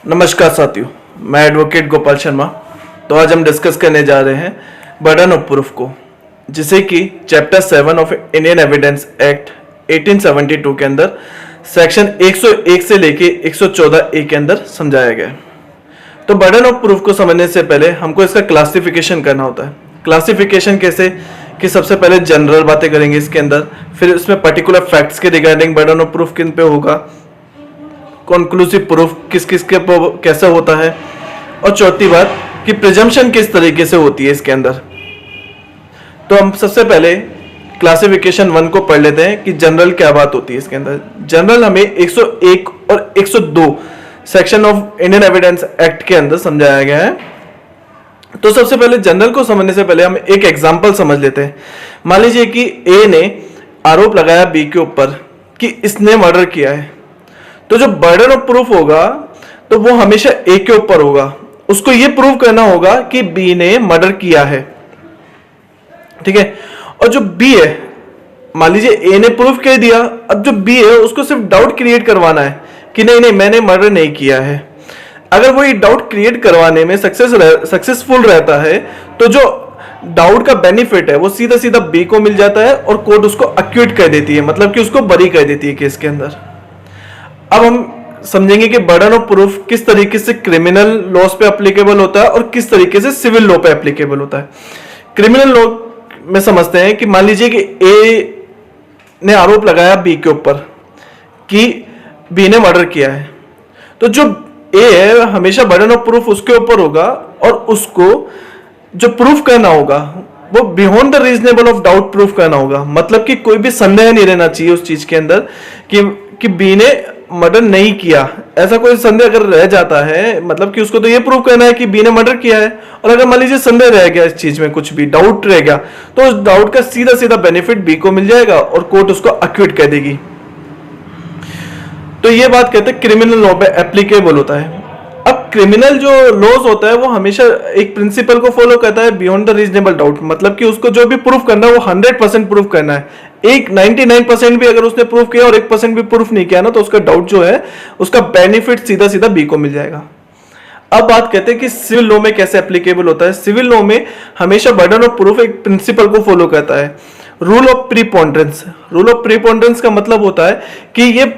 नमस्कार साथियों, मैं एडवोकेट गोपाल शर्मा। तो आज हम डिस्कस करने जा रहे हैं बर्डन ऑफ प्रूफ को, जिसे कि chapter 7 of Indian evidence act 1872 के अंदर सेक्शन 101 से लेके 114 ए के अंदर समझाया गया है। तो बर्डन ऑफ प्रूफ को समझने से पहले हमको इसका क्लासिफिकेशन करना होता है। क्लासिफिकेशन कैसे कि सबसे पहले जनरल बातें करेंगे इसके अंदर, फिर उसमें पर्टिकुलर फैक्ट्स के रिगार्डिंग बर्डन ऑफ प्रूफ किन पे होगा, कंक्लूसिव प्रूफ किस किस के कैसे होता है, और चौथी बात कि प्रिजम्पशन किस तरीके से होती है इसके अंदर। तो हम सबसे पहले क्लासिफिकेशन 1 को पढ़ लेते हैं कि जनरल क्या बात होती है इसके अंदर। जनरल हमें 101 और 102 section of Indian evidence act के अंदर समझाया गया है। तो सबसे पहले जनरल को समझने से पहले हम एक एग्जांपल समझ लेते हैं। मान लीजिए कि ए ने आरोप लगाया बी के ऊपर कि इसने मर्डर किया है, तो जो बर्डन ऑफ प्रूफ होगा तो वो हमेशा ए के ऊपर होगा। उसको ये प्रूव करना होगा कि बी ने मर्डर किया है, ठीक है। और जो बी है, मान लीजिए ए ने प्रूफ कर दिया, अब जो बी है उसको सिर्फ डाउट क्रिएट करवाना है कि नहीं मैंने मर्डर नहीं किया है। अगर वो ये डाउट क्रिएट करवाने में सक्सेसफुल रहता है तो जो डाउट का बेनिफिट है वो सीधा सीधा बी को मिल जाता है और कोर्ट उसको एक्विट कर देती है, मतलब कि उसको बरी कर देती है केस के अंदर। अब हम समझेंगे कि बर्डन ऑफ प्रूफ किस तरीके से क्रिमिनल लॉस पे एप्लीकेबल होता है और किस तरीके से सिविल लॉ पे एप्लीकेबल होता है। क्रिमिनल लॉ में समझते हैं कि मान लीजिए कि ए ने आरोप लगाया बी के ऊपर कि बी ने मर्डर किया है, तो जो ए है हमेशा बर्डन ऑफ प्रूफ उसके ऊपर होगा और उसको जो प्रूफ करना होगा वो beyond the reasonable of doubt proof करना होगा। मतलब कि कोई भी संदेह नहीं रहना चाहिए उस चीज के अंदर कि बी ने मर्डर नहीं किया। ऐसा कोई संदेह अगर रह जाता है, मतलब कि उसको तो ये प्रूव करना है कि बी ने मर्डर किया है, और अगर मान लीजिए संदेह रह गया इस चीज में, कुछ भी डाउट रह गया, तो उस डाउट का सीधा सीधा बेनिफिट बी को मिल जाएगा और कोर्ट उसको एक्विट कर देगी। तो ये बात कहते हैं क्रिमिनल लॉ पे एप्लीकेबल होता है। अब क्रिमिनल जो लॉज होता है वो हमेशा एक प्रिंसिपल को फॉलो करता है, बियॉन्ड द रीजनेबल डाउट। मतलब कि उसको जो भी प्रूफ करना है वो 100% प्रूफ करना है। एक 99% भी अगर उसने प्रूफ किया और 1% भी प्रूफ नहीं किया ना, तो उसका डाउट जो है उसका बेनिफिट सीधा सीधा बी को मिल जाएगा। अब बात कहते हैं कि सिविल लॉ में कैसे एप्लीकेबल होता है। सिविल लॉ में हमेशा बर्डन ऑफ प्रूफ एक प्रिंसिपल को फॉलो करता है, rule of preponderance. Rule of preponderance का मतलब होता है कि ये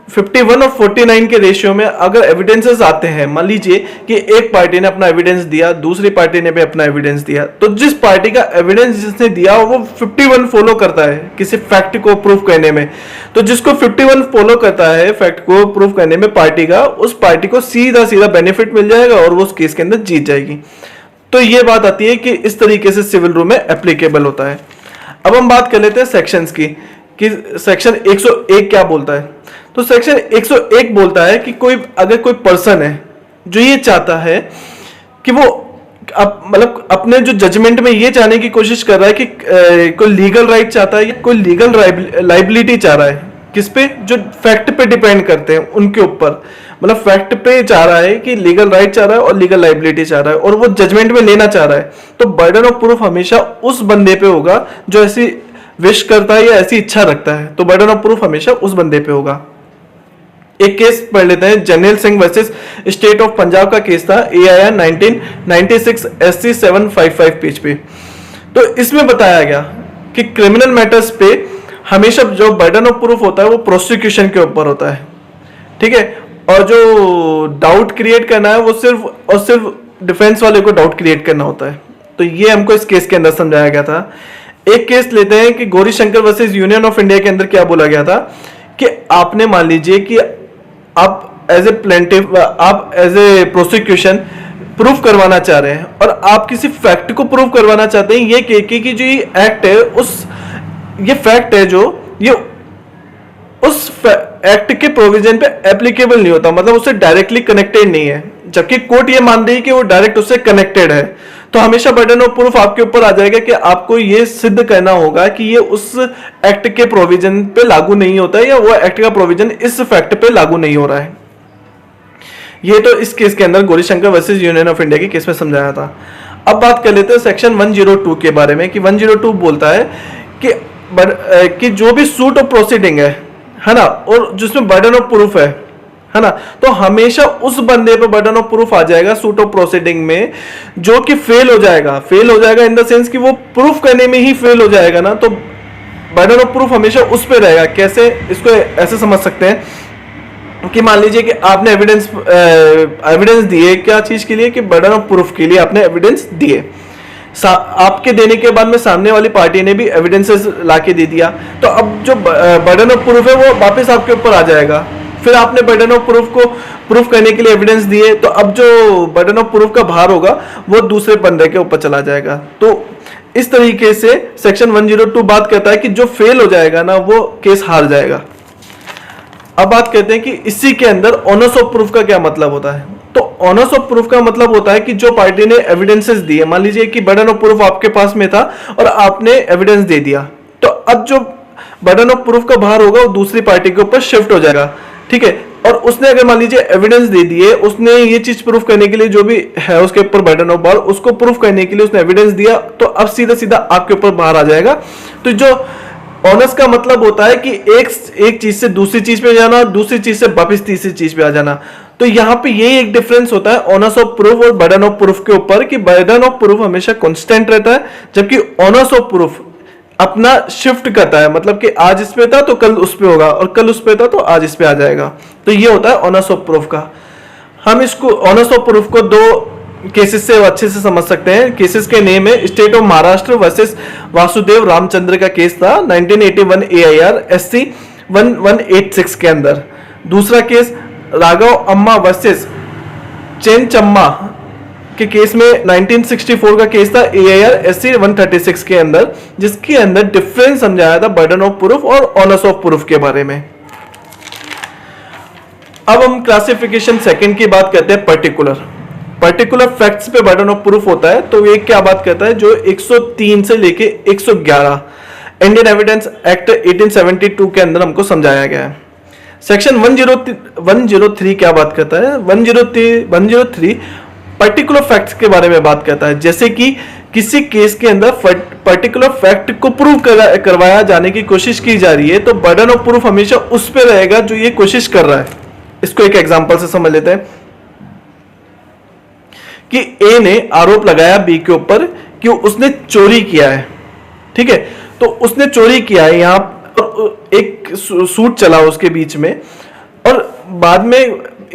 51 और 49 के रेशियो में अगर एविडेंसेस आते हैं, मान लीजिए कि एक पार्टी ने अपना एविडेंस दिया, दूसरी पार्टी ने भी अपना एविडेंस दिया, तो जिस पार्टी का एविडेंस जिसने दिया वो 51 फॉलो करता है किसी फैक्ट को प्रूव करने में, तो जिसको 51 फॉलो करता है फैक्ट को प्रूव करने में पार्टी का, उस पार्टी को सीधा सीधा बेनिफिट मिल जाएगा और वो उस केस के अंदर जीत जाएगी। तो ये बात आती है कि इस तरीके से सिविल लॉ में एप्लीकेबल होता है। अब हम बात कर लेते हैं सेक्शंस की कि सेक्शन 101 क्या बोलता है। तो सेक्शन 101 बोलता है कि अगर कोई पर्सन है जो ये चाहता है कि वो मतलब अपने जो जजमेंट में ये चाहने की कोशिश कर रहा है कि कोई लीगल राइट चाहता है या कोई लीगल लाइबिलिटी चाह रहा है, किस पे, जो फैक्ट पे डिपेंड करते हैं उनके ऊपर, मतलब फैक्ट पे चाह रहा है कि लीगल राइट चाह रहा है और लीगल लाइबिलिटी चाह रहा है और वो जजमेंट में लेना चाह रहा है, तो बर्डन ऑफ प्रूफ हमेशा उस बंदे पे होगा जो ऐसी विश करता है या ऐसी इच्छा रखता है। तो बर्डन ऑफ प्रूफ हमेशा उस बंदे पे होगा। एक केस पढ़ लेते हैं, Jarnail Singh versus state of Punjab का केस था, AIR 1996 SC 755 पेज पे। तो इसमें बताया गया कि क्रिमिनल मैटर्स पे हमेशा जो बर्डन ऑफ प्रूफ होता है वो प्रोसिक्यूशन के ऊपर होता है, ठीक है, और जो डाउट क्रिएट करना है वो सिर्फ डिफेंस वाले को डाउट क्रिएट करना होता है। तो ये हमको इस केस के अंदर समझाया गया था। एक केस लेते हैं कि Gauri Shankar versus union of India के अंदर क्या बोला गया था कि आपने मान लीजिए कि आप एज ए प्लेंटिफ, आप एज ए प्रोसिक्यूशन प्रूफ करवाना चाह रहे हैं और आप किसी फैक्ट को प्रूफ करवाना चाहते हैं, ये कि जो ये एक्ट है ये फैक्ट है जो ये उस एक्ट के प्रोविजन पे एप्लीकेबल नहीं होता, मतलब उससे डायरेक्टली कनेक्टेड नहीं है, जबकि कोर्ट ये मान रही है कि वो डायरेक्ट उससे कनेक्टेड है। तो हमेशा बर्डन ऑफ प्रूफ आपके ऊपर आ जाएगा कि आपको ये सिद्ध करना होगा कि ये उस एक्ट के प्रोविजन पे लागू नहीं होता है या वो एक्ट का प्रोविजन इस फैक्ट पे लागू नहीं हो रहा है। ये तो इस केस के अंदर Gauri Shankar versus union of India के केस में समझाया था। अब बात कर लेते हैं सेक्शन 102 के बारे में कि 102 बोलता है कि जो भी सूट ऑफ प्रोसीडिंग है ना, और जिसमें बर्डन ऑफ प्रूफ है है ना। तो हमेशा उस बंदे पे बर्डन ऑफ प्रूफ आ जाएगा सूट ऑफ प्रोसीडिंग में, जो कि फेल हो जाएगा इन द सेंस कि वो प्रूफ करने में ही फेल हो जाएगा ना, तो बर्डन ऑफ प्रूफ हमेशा उस पे रहेगा। कैसे, इसको ऐसे समझ सकते हैं कि मान लीजिए कि आपने एविडेंस दिए, क्या चीज के लिए, कि बर्डन ऑफ प्रूफ के लिए आपने एविडेंस दिए। आपके देने के बाद में सामने वाली पार्टी ने भी एविडेंसेस लाके दे दिया, तो अब जो बर्डन ऑफ प्रूफ है वो वापस आपके ऊपर आ जाएगा। फिर आपने बर्डन ऑफ प्रूफ को प्रूफ करने के लिए एविडेंस दिए, तो अब जो बर्डन ऑफ प्रूफ का भार होगा वो दूसरे बंदे के ऊपर चला जाएगा। तो इस तरीके से सेक्शन 102 बात करता है कि जो फेल हो जाएगा ना वो केस हार जाएगा। अब बात करते हैं कि इसी के अंदर ऑनर्स ऑफ प्रूफ का क्या मतलब होता है। तो ऑनर्स ऑफ प्रूफ का मतलब होता है कि जो पार्टी ने एविडेंसेस दिए, मान लीजिए कि बर्डन ऑफ प्रूफ आपके पास में था और आपने एविडेंस दे दिया, तो अब जो बर्डन ऑफ प्रूफ का भार होगा वो दूसरी पार्टी के ऊपर शिफ्ट हो जाएगा, ठीक है। और उसने अगर मान लीजिए एविडेंस दे दिए, उसने ये चीज प्रूफ करने के लिए जो भी है उसके ऊपर बर्डन ऑफ भार, उसको प्रूफ करने के लिए उसने एविडेंस दिया, तो अब सीधा सीधा आपके ऊपर भार आ जाएगा। तो जो ऑनर्स का मतलब होता है कि एक चीज से दूसरी चीज पे जाना, दूसरी चीज से वापस तीसरी चीज पे आ जाना। तो यहाँ पे ये एक डिफरेंस होता है ऑनर्स ऑफ प्रूफ और बर्डन ऑफ प्रूफ के ऊपर, कि बर्डन ऑफ प्रूफ हमेशा कांस्टेंट रहता है, जबकि ऑनर्स ऑफ प्रूफ अपना शिफ्ट करता है। मतलब कि आज इस पे था तो कल उस पे होगा, और कल उस पे था तो आज इस पे आ जाएगा। तो ये होता है ऑनर्स ऑफ प्रूफ का। हम इसको ऑनर्स ऑफ प्रूफ को दो केसेस से अच्छे से समझ सकते हैं। केसेस के नेम है state of Maharashtra versus Vasudev Ramchandra का केस था 1981 AIR SC 1186 के अंदर। दूसरा केस राघव अम्मा वर्सेस चेनचम्मा के केस में 1964 का केस था AIR SC 136 के अंदर, जिसके अंदर डिफरेंस समझाया था बर्डन ऑफ प्रूफ और ऑनर्स ऑफ प्रूफ के बारे में। अब हम क्लासिफिकेशन सेकंड की बात करते हैं। पर्टिकुलर फैक्ट्स पे बर्डन ऑफ प्रूफ होता है। तो ये क्या बात करता है, जो 103 से लेके 111 इंडियन एविडेंस एक्ट 1872 के अंदर हमको समझाया गया है। सेक्शन 103 क्या बात करता है, 103 पर्टिकुलर फैक्ट्स के बारे में बात करता है। जैसे कि किसी केस के अंदर पर्टिकुलर फैक्ट को प्रूव करवाया जाने की कोशिश की जा रही है, तो बर्डन ऑफ प्रूफ हमेशा उस पे रहेगा जो ये कोशिश कर रहा है। इसको एक एग्जांपल से समझ लेते हैं कि ए ने आरोप लगाया बी के ऊपर कि उसने चोरी किया है, ठीक है। तो उसने चोरी किया है, यहां पर एक सूट चला उसके बीच में, और बाद में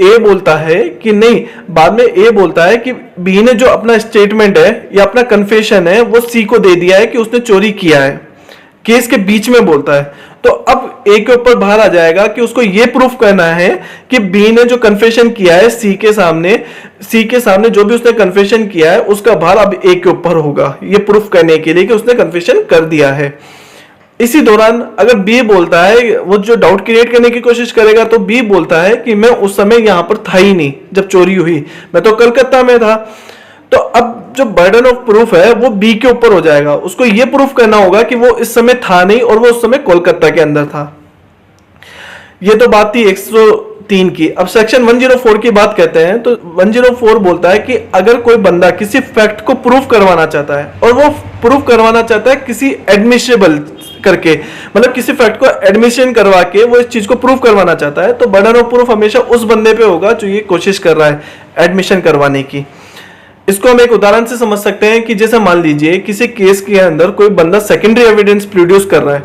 ए बोलता है कि नहीं, बाद में ए बोलता है कि बी ने जो अपना स्टेटमेंट है या अपना कन्फेशन है वो सी को दे दिया है कि उसने चोरी किया है। केस के बीच में बोलता है, तो अब ए के ऊपर बाहर आ जाएगा कि उसको ये प्रूफ करना है कि बी ने जो कन्फेशन किया है सी के सामने जो भी उसने कन्फेशन किया है उसका भार अब ए के ऊपर होगा, ये प्रूफ करने के लिए कि उसने कन्फेशन कर दिया है। इसी दौरान अगर बी बोलता है, वो जो डाउट क्रिएट करने की कोशिश करेगा, तो बी बोलता है कि मैं उस समय यहां पर था ही नहीं जब चोरी हुई, मैं तो कलकत्ता में था। तो अब जो बर्डन ऑफ प्रूफ है वो बी के ऊपर हो जाएगा। उसको ये प्रूफ करना होगा कि वो इस समय था नहीं और वो उस समय कोलकाता के अंदर था। ये तो बात थी 103 की। अब सेक्शन 104 की बात करते हैं। तो 104 बोलता है कि अगर कोई बंदा किसी फैक्ट को प्रूफ करवाना चाहता है, और वो प्रूफ करवाना चाहता है किसी एडमिशेबल करके, मतलब किसी फैक्ट को एडमिशन करवा के वो इस चीज को प्रूफ करवाना चाहता है, तो बर्डन ऑफ प्रूफ हमेशा उस बंदे पे होगा जो ये कोशिश कर रहा है एडमिशन करवाने की। इसको हम एक उदाहरण से समझ सकते हैं कि जैसे मान लीजिए किसी केस के अंदर कोई बंदा सेकेंडरी एविडेंस प्रोड्यूस कर रहा है,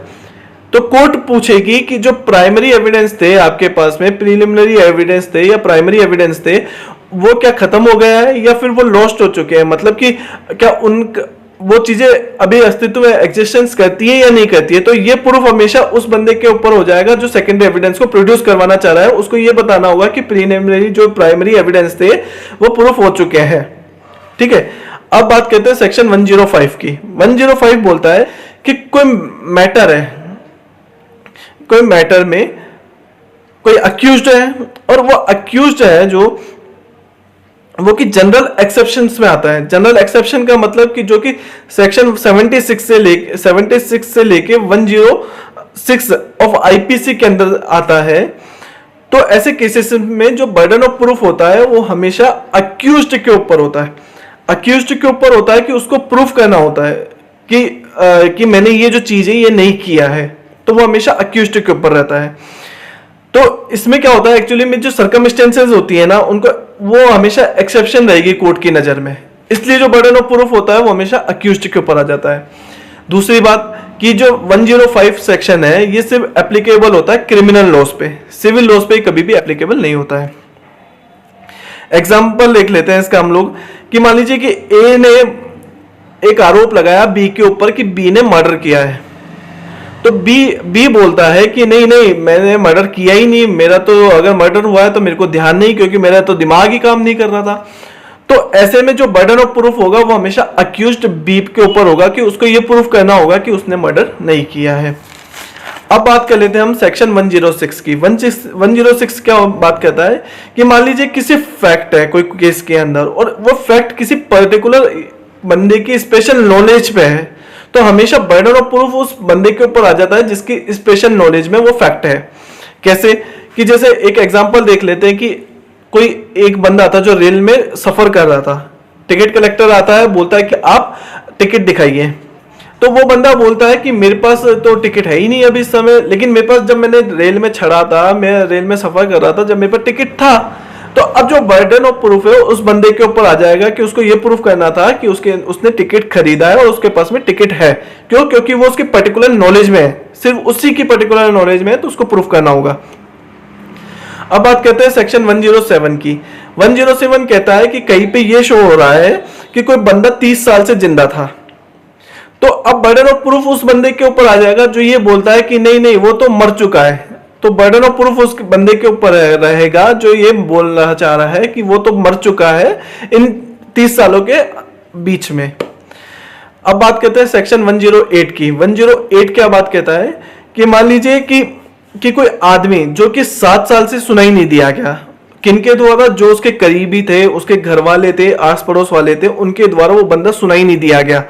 तो कोर्ट पूछेगी कि जो प्राइमरी एविडेंस थे आपके पास में, प्रीलिमिनरी एविडेंस थे या प्राइमरी एविडेंस थे, वो क्या खत्म हो गया है या फिर वो लॉस्ट हो चुके हैं। मतलब कि क्या वो चीजें अभी अस्तित्व में एग्जिस्टेंस करती है या नहीं करती है। तो ये प्रूफ हमेशा उस बंदे के ऊपर हो जाएगा जो सेकेंडरी एविडेंस को प्रोड्यूस करवाना चाह रहा है। उसको ये बताना होगा कि प्रीलिमिनरी जो प्राइमरी एविडेंस थे वो प्रूफ हो चुके हैं, ठीक है। अब बात करते हैं सेक्शन 105 की। 105 बोलता है कि कोई मैटर है, कोई मैटर में कोई अक्यूज्ड है, और वो अक्यूज्ड है जो वो कि जनरल एक्सेप्शंस में आता है। जनरल एक्सेप्शन का मतलब कि जो कि सेक्शन 76 से लेके 106 ऑफ आईपीसी के अंदर आता है। तो ऐसे केसेस में जो बर्डन ऑफ प्रूफ होता है वो हमेशा अक्यूज्ड के ऊपर होता है। अक्यूज्ड के ऊपर होता है कि उसको प्रूफ करना होता है कि मैंने ये जो चीज है ये नहीं किया है, तो वो हमेशा अक्यूज्ड के ऊपर रहता है। तो इसमें क्या होता है एक्चुअली में, जो सर्कमस्टेंसेज होती है ना उनको, वो हमेशा एक्सेप्शन रहेगी कोर्ट की नजर में, इसलिए जो बर्डन ऑफ प्रूफ होता है वो हमेशा अक्यूज्ड के ऊपर आ जाता है। दूसरी बात कि जो 105 सेक्शन है ये सिर्फ एप्लीकेबल होता है क्रिमिनल लॉस पे, सिविल लॉस पे कभी भी एप्लीकेबल नहीं होता है। एग्जाम्पल देख लेते हैं इसका हम लोग, कि मान लीजिए कि ए ने एक आरोप लगाया बी के ऊपर कि बी ने मर्डर किया है, तो बी बोलता है कि नहीं नहीं मैंने मर्डर किया ही नहीं, मेरा तो अगर मर्डर हुआ है तो मेरे को ध्यान नहीं, क्योंकि मेरा तो दिमाग ही काम नहीं कर रहा था। तो ऐसे में जो बर्डन ऑफ प्रूफ होगा वो हमेशा अक्यूज्ड बी के ऊपर होगा कि उसको ये प्रूफ करना होगा कि उसने मर्डर नहीं किया है। अब बात कर लेते हैं हम सेक्शन 106 की। 106 क्या बात कहता है कि मान लीजिए किसी फैक्ट है कोई केस के अंदर, और वो फैक्ट किसी पर्टिकुलर बंदे की स्पेशल नॉलेज पे है, तो हमेशा बर्डन ऑफ प्रूफ उस बंदे के ऊपर आ जाता है जिसकी स्पेशल नॉलेज में वो फैक्ट है। कैसे कि जैसे एक एग्जांपल देख लेते हैं कि कोई एक बंदा था जो रेल में सफर कर रहा था, टिकट कलेक्टर आता है, बोलता है कि आप टिकट दिखाइए, तो वो बंदा बोलता है कि मेरे पास तो टिकट है ही नहीं अभी इस समय, लेकिन मेरे पास जब मैंने रेल में चढ़ा था, मैं रेल में सफर कर रहा था, जब मेरे पास टिकट था। तो अब जो बर्डन ऑफ प्रूफ है उस बंदे के ऊपर आ जाएगा कि उसको ये प्रूफ करना था कि उसने टिकट खरीदा है और उसके पास में टिकट है। क्यों? क्योंकि वो उसकी पर्टिकुलर नॉलेज में है, सिर्फ उसी की पर्टिकुलर नॉलेज में है, तो उसको प्रूफ करना होगा। अब बात करते हैं सेक्शन 107 की। 107 कहता है कि कहीं पे ये शो हो रहा है कि कोई बंदा 30 साल से जिंदा था, तो अब बर्डन ऑफ प्रूफ उस बंदे के ऊपर आ जाएगा जो ये बोलता है कि नहीं नहीं वो तो मर चुका है, तो बर्डन ऑफ प्रूफ उस बंदे के ऊपर रहेगा जो ये बोलना चाह रहा है कि वो तो मर चुका है इन 30 सालों के बीच में। अब बात करते हैं सेक्शन 108 की। 108 क्या बात कहता है कि मान लीजिए कि कोई आदमी जो कि 7 साल से सुनाई नहीं दिया गया, किनके द्वारा? जो उसके करीबी थे, उसके घर वाले थे, आस पड़ोस वाले थे, उनके द्वारा वो बंदा सुनाई नहीं दिया गया,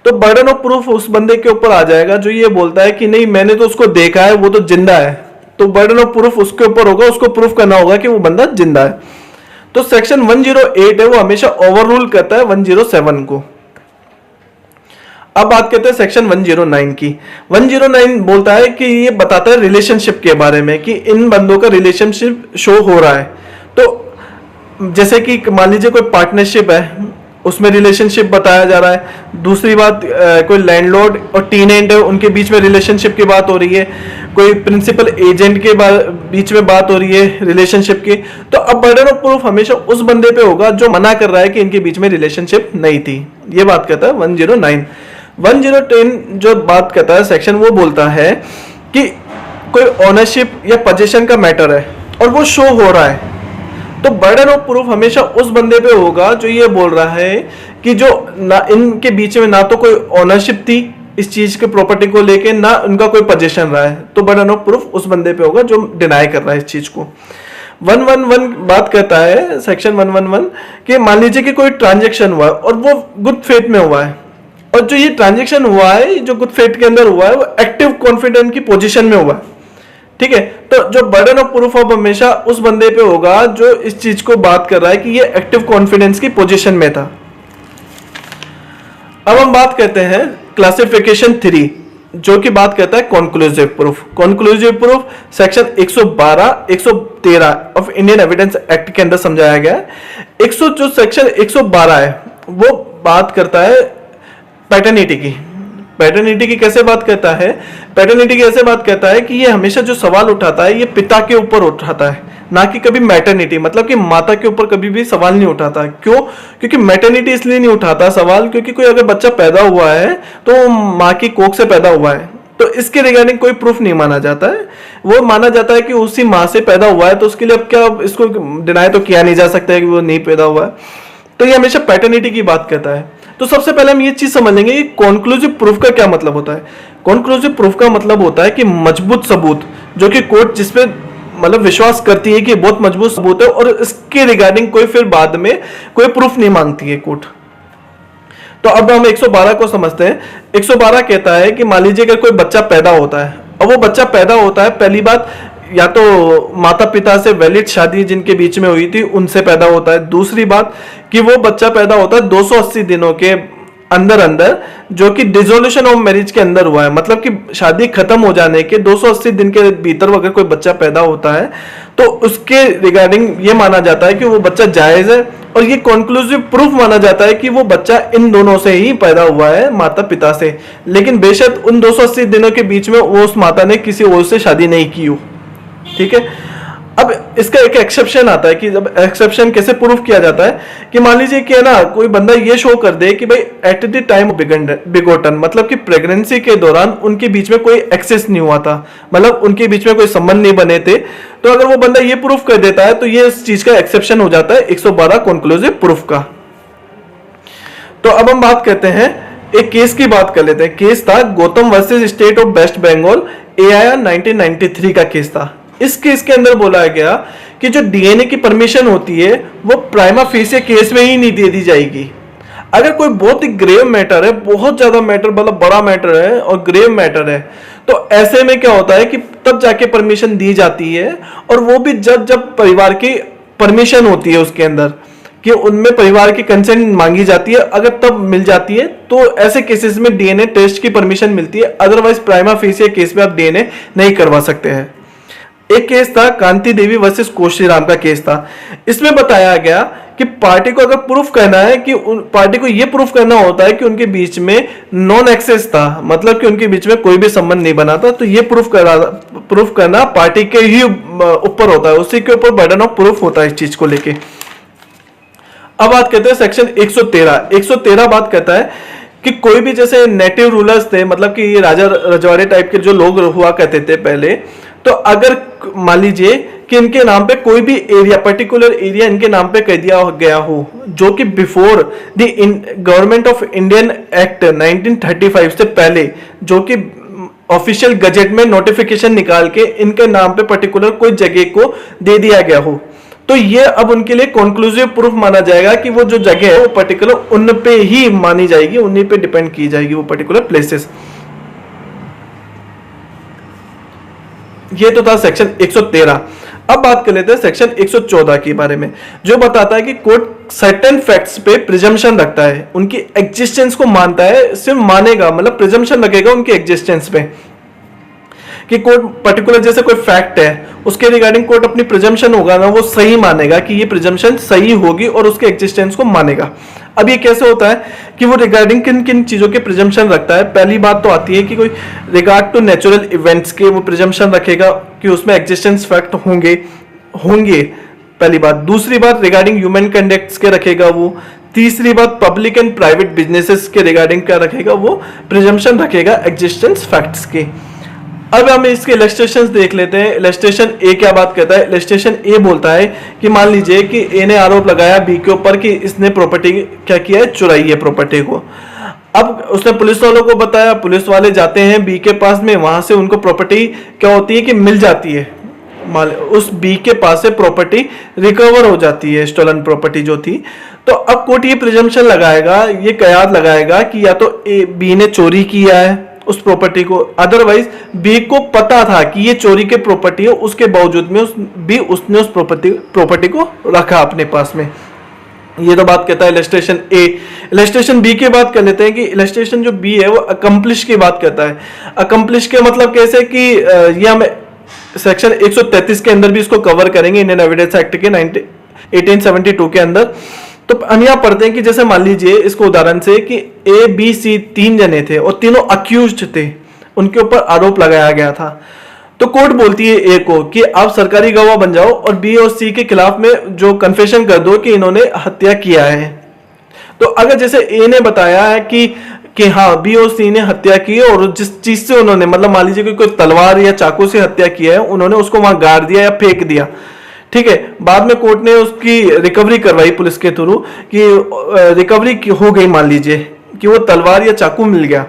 तो बर्डन ऑफ प्रूफ उस बंदे के ऊपर आ जाएगा जो ये बोलता है कि नहीं मैंने तो उसको देखा है, वो तो जिंदा है, तो बर्डन ऑफ प्रूफ उसके ऊपर होगा, उसको प्रूफ करना होगा कि वो बंदा जिंदा है। तो सेक्शन 108 है वो हमेशा ओवर रूल करता है 107 को। अब बात करते हैं सेक्शन 109 की। 109 बोलता है कि ये बताता है रिलेशनशिप के बारे में कि इन बंदों का रिलेशनशिप शो हो रहा है। तो जैसे कि मान लीजिए कोई पार्टनरशिप है, उसमें रिलेशनशिप बताया जा रहा है। दूसरी बात कोई लैंडलॉर्ड और टेनेंट है, उनके बीच में रिलेशनशिप की बात हो रही है। कोई प्रिंसिपल एजेंट के बीच में बात हो रही है रिलेशनशिप की। तो अब बर्डन ऑफ प्रूफ हमेशा उस बंदे पे होगा जो मना कर रहा है कि इनके बीच में रिलेशनशिप नहीं थी। ये बात कहता है 109। 110 जो बात करता है सेक्शन, वो बोलता है कि कोई ओनरशिप या पोजीशन का मैटर है और वो शो हो रहा है, तो बर्डन ऑफ प्रूफ हमेशा उस बंदे पे होगा जो ये बोल रहा है कि जो ना इनके बीच में ना तो कोई ओनरशिप थी इस चीज के प्रॉपर्टी को लेके, ना उनका कोई पोजीशन रहा है, तो बर्डन ऑफ प्रूफ उस बंदे पे होगा जो डिनाई कर रहा है इस चीज को। 111 बात करता है सेक्शन 111 कि मान लीजिए कि कोई ट्रांजेक्शन हुआ और वो गुड फेथ में हुआ है, और जो ये ट्रांजेक्शन हुआ है जो गुड फेथ के अंदर हुआ है वो एक्टिव कॉन्फिडेंट की पोजीशन में हुआ है, ठीक है। तो जो बर्डन ऑफ प्रूफ अब हमेशा उस बंदे पे होगा जो इस चीज को बात कर रहा है कि ये एक्टिव कॉन्फिडेंस की पोजीशन में था। अब हम बात करते हैं क्लासिफिकेशन 3 जो कि बात करता है conclusive proof. Conclusive proof section 112 113 of Indian evidence act के अंदर समझाया गया है। जो सेक्शन 112 है वो बात करता है पैटर्निटी की। पैटर्निटी की कैसे बात करता है? पैटर्निटी की ऐसे बात करता है कि ये हमेशा जो सवाल उठाता है ये पिता के ऊपर उठाता है, ना कि कभी मैटर्निटी, मतलब कि माता के ऊपर कभी भी सवाल नहीं उठाता। क्यों? क्योंकि मैटर्निटी इसलिए नहीं उठाता सवाल क्योंकि कोई अगर बच्चा पैदा हुआ है तो माँ की कोख से पैदा हुआ है, तो इसके रिगार्डिंग कोई प्रूफ नहीं माना जाता है। वो माना जाता है कि उसी माँ से पैदा हुआ है, तो उसके लिए अब क्या इसको डिनाई तो किया नहीं जा सकता है कि वो नहीं पैदा हुआ है। तो ये हमेशा पैटर्निटी की बात करता है। तो सबसे पहले हम ये चीज समझ लेंगे कि कॉन्क्लूसिव प्रूफ का क्या मतलब होता है। कॉन्क्लूसिव प्रूफ का मतलब होता है कि मजबूत सबूत, जो कि कोर्ट जिसपे मतलब विश्वास करती है कि बहुत मजबूत सबूत है और इसके रिगार्डिंग कोई फिर बाद में कोई प्रूफ नहीं मांगती है कोर्ट। तो अब हम 112 को समझते हैं। 112 कहता है कि मान लीजिए अगर कोई बच्चा पैदा होता है और वो बच्चा पैदा होता है, पहली बात या तो माता पिता से वैलिड शादी जिनके बीच में हुई थी उनसे पैदा होता है। दूसरी बात कि वो बच्चा पैदा होता है 280 दिनों के अंदर अंदर, जो कि डिसोल्यूशन ऑफ मैरिज के अंदर हुआ है, मतलब कि शादी खत्म हो जाने के 280 दिन के भीतर अगर कोई बच्चा पैदा होता है तो उसके रिगार्डिंग ये माना जाता है कि वो बच्चा जायज है, और ये कंक्लूसिव प्रूफ माना जाता है कि वो बच्चा इन दोनों से ही पैदा हुआ है, माता पिता से। लेकिन बेशक उन 280 दिनों के बीच में वो उस माता ने किसी और से शादी नहीं की हो। ठीक है। अब इसका एक एक्सेप्शन आता है कि जब एक्सेप्शन कैसे प्रूफ किया जाता है कि मान लीजिए कि है ना, कोई बंदा ये शो कर दे कि भाई एट द टाइम बिगोटन, मतलब कि प्रेगनेंसी के दौरान उनके बीच में कोई एक्सेस नहीं हुआ था, मतलब उनके बीच में कोई संबंध नहीं बने थे, तो अगर वो बंदा ये प्रूफ कर देता है तो ये इस चीज का एक्सेप्शन हो जाता है 112 कॉन्क्लूसिव प्रूफ का। तो अब हम बात करते हैं, एक केस की बात कर लेते हैं। केस था Gautam versus state of West Bengal, AIR 1993 का केस था। इस केस के अंदर बोला गया कि जो डीएनए की परमिशन होती है वो प्राइमा फेसिया केस में ही नहीं दे दी जाएगी। अगर कोई बहुत ही ग्रेव मैटर है, बहुत ज्यादा मैटर, मतलब बड़ा मैटर है और ग्रेव मैटर है, तो ऐसे में क्या होता है कि तब जाके परमिशन दी जाती है, और वो भी जब जब परिवार की परमिशन होती है उसके अंदर, कि उनमें परिवार की कंसेंट मांगी जाती है, अगर तब मिल जाती है तो ऐसे केसेस में डीएनए टेस्ट की परमिशन मिलती है। अदरवाइज प्राइमा फेसिया केस में आप डीएनए नहीं करवा सकते हैं। एक केस था कांति देवी वर्सेस कोशीराम का केस था। इसमें बताया गया कि पार्टी को अगर प्रूफ करना है कि पार्टी को यह प्रूफ करना होता है कि उनके बीच में नॉन एक्सेस था, मतलब कि उनके बीच में कोई भी संबंध नहीं बना था, तो ये प्रूफ करना पार्टी के ही ऊपर होता है, उसी के ऊपर बर्डन ऑफ प्रूफ होता है इस चीज को लेके। अब बात करते हैं सेक्शन 113 बात करता है कि कोई भी जैसे नेटिव रूलर्स थे, मतलब कि ये राजा रजवाड़े टाइप के जो लोग हुआ करते थे पहले, तो अगर मान लीजिए कि इनके नाम पे कोई भी एरिया, पर्टिकुलर एरिया इनके नाम पे कर दिया गया हो, जो कि before the government of Indian act 1935 से पहले, जो कि ऑफिशियल गजेट में नोटिफिकेशन निकाल के इनके नाम पे पर्टिकुलर कोई जगह को दे दिया गया हो, तो ये अब उनके लिए कंक्लूसिव प्रूफ माना जाएगा कि वो जो जगह है वो पर्टिकुलर उन पे ही मानी जाएगी, उन्हीं पे डिपेंड की जाएगी वो पर्टिकुलर प्लेसेस। ये तो था सेक्शन 113। अब बात कर लेते हैं सेक्शन 114 के बारे में, जो बताता है कि कोर्ट सर्टेन फैक्ट्स पे प्रिजम्पशन रखता है, उनकी एग्जिस्टेंस को मानता है, सिर्फ मानेगा, मतलब प्रिजम्पशन रखेगा उनके एग्जिस्टेंस पे, कि कोर्ट पर्टिकुलर जैसे कोई फैक्ट है उसके रिगार्डिंग कोर्ट अपनी प्रिजम्पशन होगा ना, वो सही मानेगा कि ये प्रिजम्पशन सही होगी और उसके एग्जिस्टेंस को मानेगा। अब ये कैसे होता है कि वो रिगार्डिंग किन किन चीजों के प्रिजम्पशन रखता है। पहली बात तो आती है कि कोई रिगार्ड टू नेचुरल इवेंट्स के वो प्रिजम्पशन रखेगा कि उसमें एग्जिस्टेंस फैक्ट होंगे पहली बात। दूसरी बात रिगार्डिंग ह्यूमन कंडक्ट्स के रखेगा वो। तीसरी बात पब्लिक एंड प्राइवेट बिजनेसेस के रिगार्डिंग क्या रखेगा, वो प्रिजम्पशन रखेगा एग्जिस्टेंस फैक्ट्स के। अब हम इसके इलस्ट्रेशंस देख लेते हैं। इलस्ट्रेशन ए क्या बात करता है। इलस्ट्रेशन ए बोलता है कि मान लीजिए कि ए ने आरोप लगाया बी के ऊपर कि इसने प्रॉपर्टी क्या किया है, चुराई है प्रॉपर्टी को। अब उसने पुलिस वालों को बताया, पुलिस वाले जाते हैं बी के पास में, वहां से उनको प्रॉपर्टी क्या होती है कि मिल जाती है, उस बी के पास से प्रॉपर्टी रिकवर हो जाती है, स्टोलन प्रॉपर्टी जो थी। तो अब कोर्ट ये प्रिजम्पशन लगाएगा, ये कयास लगाएगा कि या तो बी ने चोरी किया है उस प्रॉपर्टी को, अदरवाइज बी को पता था कि ये चोरी के प्रॉपर्टी है, उसके बावजूद में उसने उस प्रॉपर्टी को रखा अपने पास में। ये तो बात कहता है इलस्ट्रेशन ए। इलस्ट्रेशन बी की बात कर लेते हैं कि इलस्ट्रेशन जो बी है वो अकम्प्लिश की बात करता है। अकम्प्लिश के मतलब कैसे कि ये हम सेक्शन 133 के अंदर भी इसको कवर करेंगे, इंडियन एविडेंस एक्ट के 1872 के अंदर। तो हम यहाँ पढ़ते हैं कि जैसे मान लीजिए इसको उदाहरण से कि ए बी सी 3 जने थे और तीनों अक्यूज्ड थे, उनके ऊपर आरोप लगाया गया था। तो कोर्ट बोलती है ए को कि आप सरकारी गवाह बन जाओ और बी और सी के खिलाफ में जो कन्फेशन कर दो कि इन्होंने हत्या किया है। तो अगर जैसे ए ने बताया है कि हाँ बी और सी ने हत्या की और जिस चीज से उन्होंने, मतलब मान लीजिए कोई तलवार या चाकू से हत्या किया है, उन्होंने उसको वहां गाड़ दिया या फेंक दिया, ठीक है। बाद में कोर्ट ने उसकी रिकवरी करवाई पुलिस के थ्रू कि रिकवरी हो गई, मान लीजिए कि वो तलवार या चाकू मिल गया,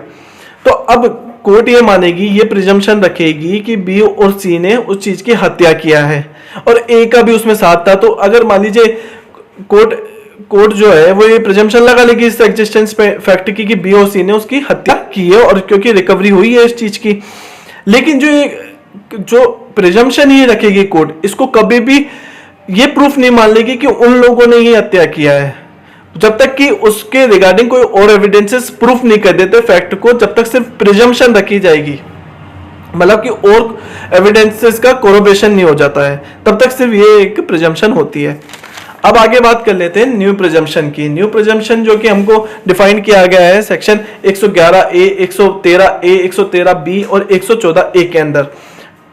तो अब कोर्ट ये मानेगी, ये प्रिजम्पशन रखेगी कि बी और सी ने उस चीज की हत्या किया है और ए का भी उसमें साथ था। तो अगर मान लीजिए कोर्ट जो है वो ये प्रिजम्पशन लगा लेगी इस एग्जिस्टेंस पे फैक्ट की कि बी और सी ने उसकी हत्या की है और क्योंकि रिकवरी हुई है इस चीज की। लेकिन जो प्रिजम्पशन ही रखेगी कोर्ट, इसको कभी भी ये प्रूफ नहीं मान लेगी कि उन लोगों ने ही हत्या किया है। जब तक कि उसके रिगार्डिंग कोई और एविडेंसेस प्रूफ नहीं कर देते फैक्ट को, जब तक सिर्फ प्रिजम्पशन रखी जाएगी, मतलब कि और एविडेंसेस का कोरोबोरेशन नहीं हो जाता है, तब तक सिर्फ ये एक प्रिजम्पशन होती है। अब आगे बात कर लेते हैं न्यू प्रिजम्पशन की। न्यू प्रिजम्पशन जो कि हमको डिफाइन किया गया है सेक्शन 111A, 113A, 113B और 114A के अंदर।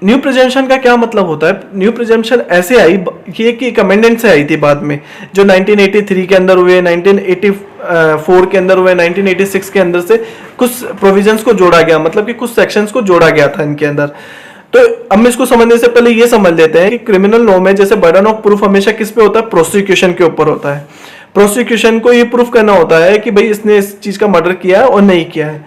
न्यू प्रिजम्पशन का क्या मतलब होता है? न्यू प्रिजम्पशन ऐसे आई, ये कि एक अमेंडमेंट से आई थी बाद में, जो 1983 के अंदर हुए, 1984 के अंदर हुए, 1986 के अंदर से कुछ प्रोविजंस को जोड़ा गया, मतलब कि कुछ सेक्शंस को जोड़ा गया था इनके अंदर। तो हम इसको समझने से पहले ये समझ लेते हैं कि क्रिमिनल लॉ में जैसे बर्डन ऑफ प्रूफ हमेशा किस पे होता है? प्रोसिक्यूशन के ऊपर होता है। प्रोसिक्यूशन को ये प्रूफ करना होता है कि भाई इसने इस चीज का मर्डर किया है और नहीं किया है।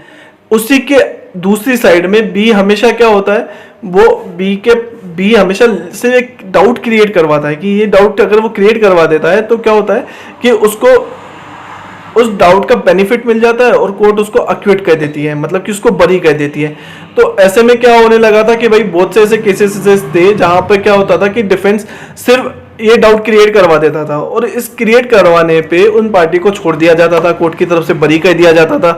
उसी के दूसरी साइड में बी हमेशा क्या होता है, वो बी हमेशा से एक डाउट क्रिएट करवाता है कि ये डाउट अगर वो क्रिएट करवा देता है तो क्या होता है कि उसको उस डाउट का बेनिफिट मिल जाता है और कोर्ट उसको एक्विट कर देती है, मतलब कि उसको बरी कर देती है। तो ऐसे में क्या होने लगा था कि भाई बहुत से ऐसे केसेस थे जहां पर क्या होता था कि डिफेंस सिर्फ ये डाउट क्रिएट करवा देता था और इस क्रिएट करवाने पे उन पार्टी को छोड़ दिया जाता था, कोर्ट की तरफ से बरी कर दिया जाता था।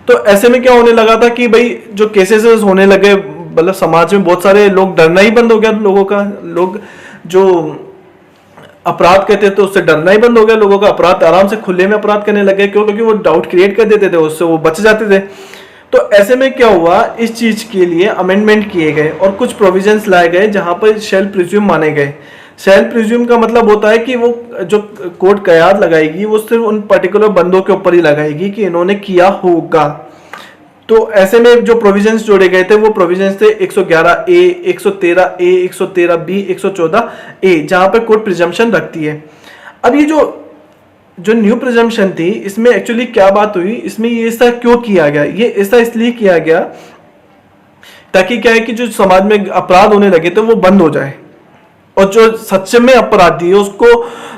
तो ऐसे में क्या होने लगा था कि भाई जो केसेस होने लगे, मतलब समाज में बहुत सारे लोग, डरना ही बंद हो गया लोगों का। लोग जो अपराध कहते थे उससे डरना ही बंद हो गया लोगों का, अपराध आराम से खुले में अपराध करने लगे। क्यों? क्योंकि वो डाउट क्रिएट कर देते थे, उससे वो बच जाते थे। तो ऐसे में क्या हुआ, इस चीज के लिए अमेंडमेंट किए गए और कुछ प्रोविजंस लाए गए जहां पर शेल प्रिज्यूम माने गए। शेल प्रिज्यूम का मतलब होता है कि वो जो कोर्ट कयाद लगाएगी वो सिर्फ उन पर्टिकुलर बंदों के ऊपर ही लगाएगी कि इन्होंने किया होगा। तो ऐसे में जो प्रोविजंस जोड़े गए थे वो प्रोविजंस थे 111A, 113A, 113B, 114A, जहां पर कोर्ट प्रिजम्पशन रखती है। अब ये जो न्यू प्रिजम्पशन थी, इसमें एक्चुअली क्या बात हुई, इसमें ये ऐसा क्यों किया गया? ये ऐसा इसलिए किया गया ताकि क्या है कि जो समाज में अपराध होने लगे थे वो बंद हो जाए और जो सच में अपराधी है उसको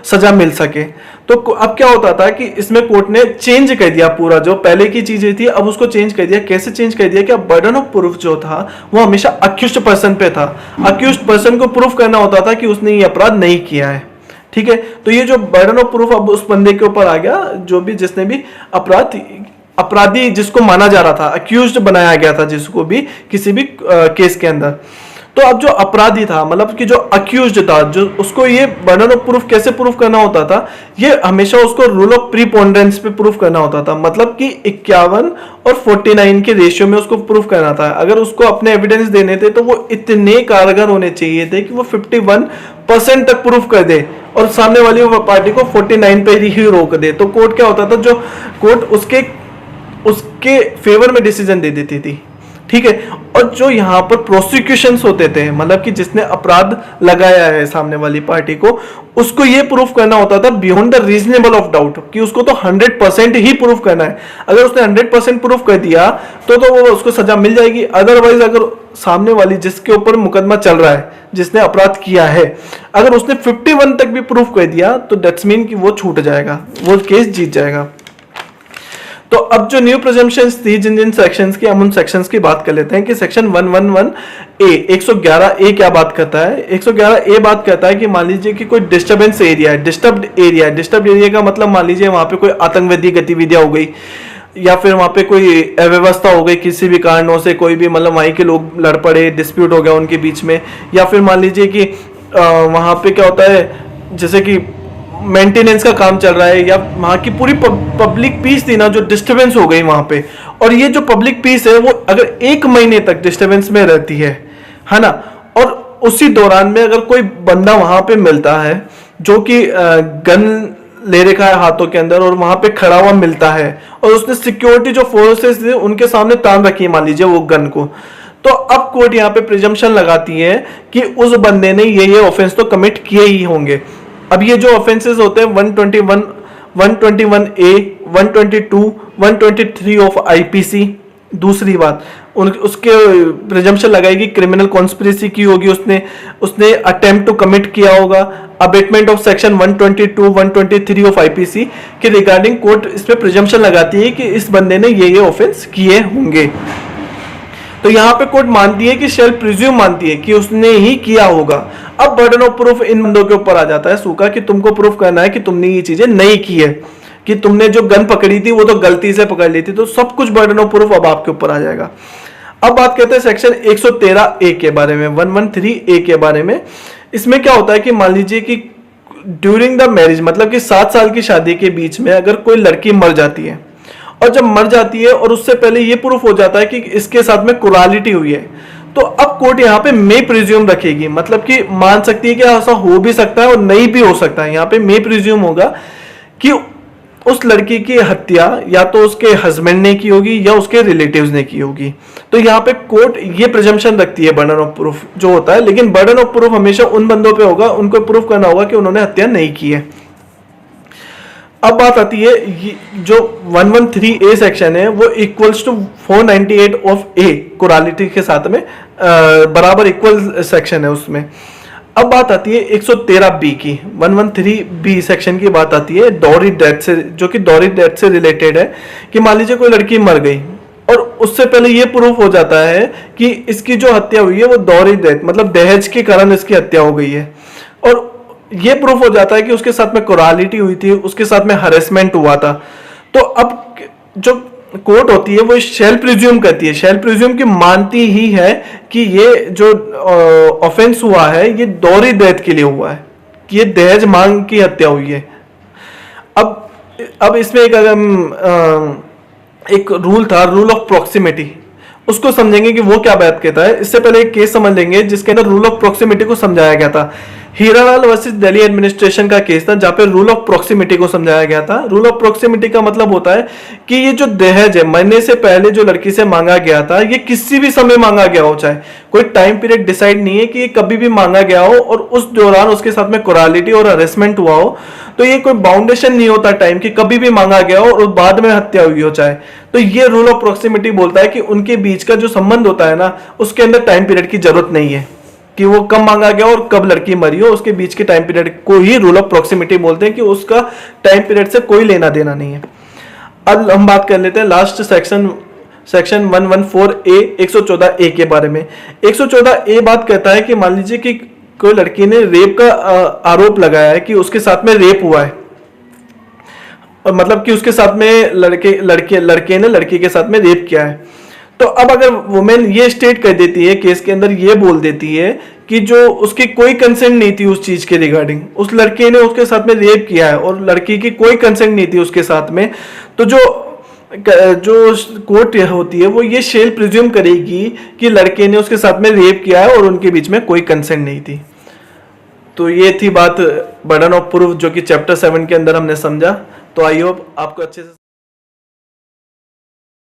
सजा मिल सके। तो अब क्या होता था कि इसमें कोर्ट ने चेंज कर दिया, पूरा जो पहले की चीजें थी अब उसको चेंज कर दिया। कैसे चेंज कर दिया कि अब बर्डन ऑफ प्रूफ जो था वो हमेशा अक्यूज्ड पर्सन पे था। अक्यूज्ड पर्सन को प्रूफ करना होता था कि उसने ये अपराध नहीं किया है, ठीक है। तो ये जो बर्डन ऑफ प्रूफ अब उस बंदे के ऊपर आ गया जो भी, जिसने भी अपराधी जिसको माना जा रहा था, अक्यूज्ड बनाया गया था जिसको भी किसी भी केस के अंदर। तो अब जो अपराधी था, मतलब कि जो अक्यूज्ड था, जो उसको ये बर्डन ऑफ प्रूफ कैसे प्रूफ करना होता था, ये हमेशा उसको रूल ऑफ प्रीपोंडेंस पे प्रूफ करना होता था। मतलब कि 51 और 49 के रेशियो में उसको प्रूफ करना था। अगर उसको अपने एविडेंस देने थे तो वो इतने कारगर होने चाहिए थे कि वो 51% तक प्रूफ कर दे और सामने वाली पार्टी को 49 पे ही रोक दे। तो कोर्ट क्या होता था, जो कोर्ट उसके फेवर में डिसीजन दे देती थी, ठीक है। और जो यहाँ पर प्रोसिक्यूशंस होते थे, मतलब कि जिसने अपराध लगाया है सामने वाली पार्टी को, उसको ये प्रूफ करना होता था beyond the reasonable of doubt, कि उसको तो 100% ही प्रूफ करना है। अगर उसने 100% प्रूफ कर दिया तो वो उसको सजा मिल जाएगी। अदरवाइज अगर सामने वाली जिसके ऊपर मुकदमा चल रहा है, जिसने अपराध किया है, अगर उसने 51 तक भी प्रूफ कर दिया तो दैट्स मीन कि वो छूट जाएगा, वो केस जीत जाएगा। तो अब जो न्यू प्रिजम्पशंस थी जिन सेक्शंस की, हम उन सेक्शंस की बात कर लेते हैं कि सेक्शन 111A 111A क्या बात करता है। 111A बात करता है कि मान लीजिए कि कोई डिस्टर्बेंस एरिया है, डिस्टर्ब्ड एरिया है। डिस्टर्ब्ड एरिया का मतलब मान लीजिए वहां पे कोई आतंकवादी गतिविधियां हो गई या फिर वहां पे कोई अव्यवस्था हो गई किसी भी कारणों से, कोई भी मतलब वहीं के लोग लड़ पड़े, डिस्प्यूट हो गया उनके बीच में, या फिर मान लीजिए कि वहां पे क्या होता है जैसे कि मेंटेनेंस का काम चल रहा है या वहां की पूरी पब्लिक पीस थी ना, जो डिस्टरबेंस हो गई वहां पे। और ये जो पब्लिक पीस है वो अगर 1 महीने तक डिस्टरबेंस में रहती है ना, और उसी दौरान में अगर कोई बंदा वहां पे मिलता है जो कि गन ले रखा है हाथों के अंदर और वहां पे खड़ा हुआ मिलता है और उसने सिक्योरिटी जो फोर्सेस थे उनके सामने तान रखी है मान लीजिए वो गन को, तो अब कोर्ट यहाँ पे प्रिजम्पशन लगाती है कि उस बंदे ने ये ऑफेंस तो कमिट किए ही होंगे। अब ये जो ऑफेंसेस होते हैं 121, 121A, 122, 123 ऑफ आईपीसी। दूसरी बात उसके प्रिजम्पशन लगाएगी क्रिमिनल कॉन्स्पिरेसी की होगी, उसने अटेम्प्ट टू कमिट किया होगा, abetment of section 122, 123 of IPC के रिगार्डिंग कोर्ट इस पे प्रिजम्पशन लगाती है कि इस बंदे ने ये ऑफेंस किए होंगे। तो यहाँ पे कोर्ट मानती है कि शेल प्रिज्यूम मानती है कि उसने ही किया होगा। अब बर्डन ऑफ प्रूफ इन बंदों के ऊपर आ जाता है सूखा कि तुमको प्रूफ करना है कि तुमने ये चीजें नहीं की है, कि तुमने जो गन पकड़ी थी वो तो गलती से पकड़ ली थी, तो सब कुछ बर्डन ऑफ प्रूफ अब आपके ऊपर आ जाएगा। अब बात करते हैं सेक्शन 113 ए के बारे में, 113 ए के बारे में। इसमें क्या होता है कि मान लीजिए कि ड्यूरिंग द मैरिज, मतलब कि 7 साल की शादी के बीच में अगर कोई लड़की मर जाती है, और जब मर जाती है और उससे पहले ये प्रूफ हो जाता है कि इसके साथ में कुरालिटी हुई है, तो अब कोर्ट यहाँ पे मे प्रिज्यूम रखेगी, मतलब कि मान सकती है कि ऐसा हो भी सकता है और नहीं भी हो सकता है। यहाँ पे मे प्रिज्यूम होगा कि उस लड़की की हत्या या तो उसके हस्बैंड ने की होगी या उसके रिलेटिव्स ने की होगी। तो यहाँ पे कोर्ट ये प्रिजम्पशन रखती है बर्डन ऑफ प्रूफ जो होता है, लेकिन बर्डन ऑफ प्रूफ हमेशा उन बंदों पे होगा, उनको प्रूफ करना होगा कि उन्होंने हत्या नहीं की है। अब बात आती है जो 113 ए सेक्शन है वो इक्वल्स टू 498 ऑफ ए, कुरालिटी के साथ में बराबर इक्वल सेक्शन है उसमें। अब बात आती है 113 बी की, 113 बी सेक्शन की बात आती है डॉरी डेथ से, जो कि डॉरी डेथ से रिलेटेड है कि मान लीजिए कोई लड़की मर गई और उससे पहले ये प्रूफ हो जाता है कि इसकी जो हत्या हुई है वो डॉरी डेथ, मतलब दहेज के कारण इसकी हत्या हो गई है, और ये प्रूफ हो जाता है कि उसके साथ में कोरालिटी हुई थी, उसके साथ में हरेसमेंट हुआ था। तो अब जो कोर्ट होती है वो शेल प्रिज्यूम करती है, शेल प्रिज्यूम की मानती ही है कि ये जो ऑफेंस हुआ है ये डॉरी डेथ के लिए हुआ है, कि ये दहेज मांग की हत्या हुई है। अब इसमें एक रूल था, रूल ऑफ प्रॉक्सिमिटी, उसको समझेंगे कि वो क्या बात कहता है। इससे पहले एक केस समझ लेंगे जिसके अंदर रूल ऑफ प्रॉक्सिमिटी को समझाया गया था। हीरालाल वर्सेस दिल्ली एडमिनिस्ट्रेशन का केस था जहां पे रूल ऑफ प्रॉक्सिमिटी को समझाया गया था। रूल ऑफ प्रॉक्सिमिटी का मतलब होता है कि ये जो दहेज है मरने से पहले जो लड़की से मांगा गया था, ये किसी भी समय मांगा गया हो, चाहे कोई टाइम पीरियड डिसाइड नहीं है कि ये कभी भी मांगा गया हो और उस दौरान उसके साथ में कोरालिटी और हरेसमेंट हुआ हो, तो ये कोई बाउंडेशन नहीं होता टाइम की, कभी भी मांगा गया हो और बाद में हत्या हुई हो चाहे। तो ये रूल ऑफ प्रॉक्सिमिटी बोलता है कि उनके बीच का जो संबंध होता है ना, उसके अंदर टाइम पीरियड की जरूरत नहीं है कि वो कब मांगा गया और कब लड़की मरी हो, उसके बीच के टाइम पीरियड को ही रूल ऑफ प्रॉक्सिमिटी बोलते हैं कि उसका टाइम पीरियड से कोई लेना देना नहीं है। अब हम बात कर लेते हैं लास्ट सेक्शन 114 ए 114 ए के बारे में। 114 ए बात कहता है कि मान लीजिए कि कोई लड़की ने रेप का आरोप लगाया है कि उसके साथ में रेप हुआ है, और मतलब कि उसके साथ में लड़के ने लड़की के साथ में रेप किया है। तो अब अगर वुमेन ये स्टेट कर देती है, केस के अंदर ये बोल देती है कि जो उसकी कोई कंसेंट नहीं थी उस चीज के रिगार्डिंग, उस लड़के ने उसके साथ में रेप किया है और लड़की की कोई कंसेंट नहीं थी उसके साथ में, तो जो कोर्ट होती है वो ये शेल प्रिज्यूम करेगी कि लड़के ने उसके साथ में रेप किया है और उनके बीच में कोई कंसेंट नहीं थी। तो ये थी बात बर्डन ऑफ प्रूफ जो कि चैप्टर 7 के अंदर हमने समझा। तो आई होप आपको अच्छे से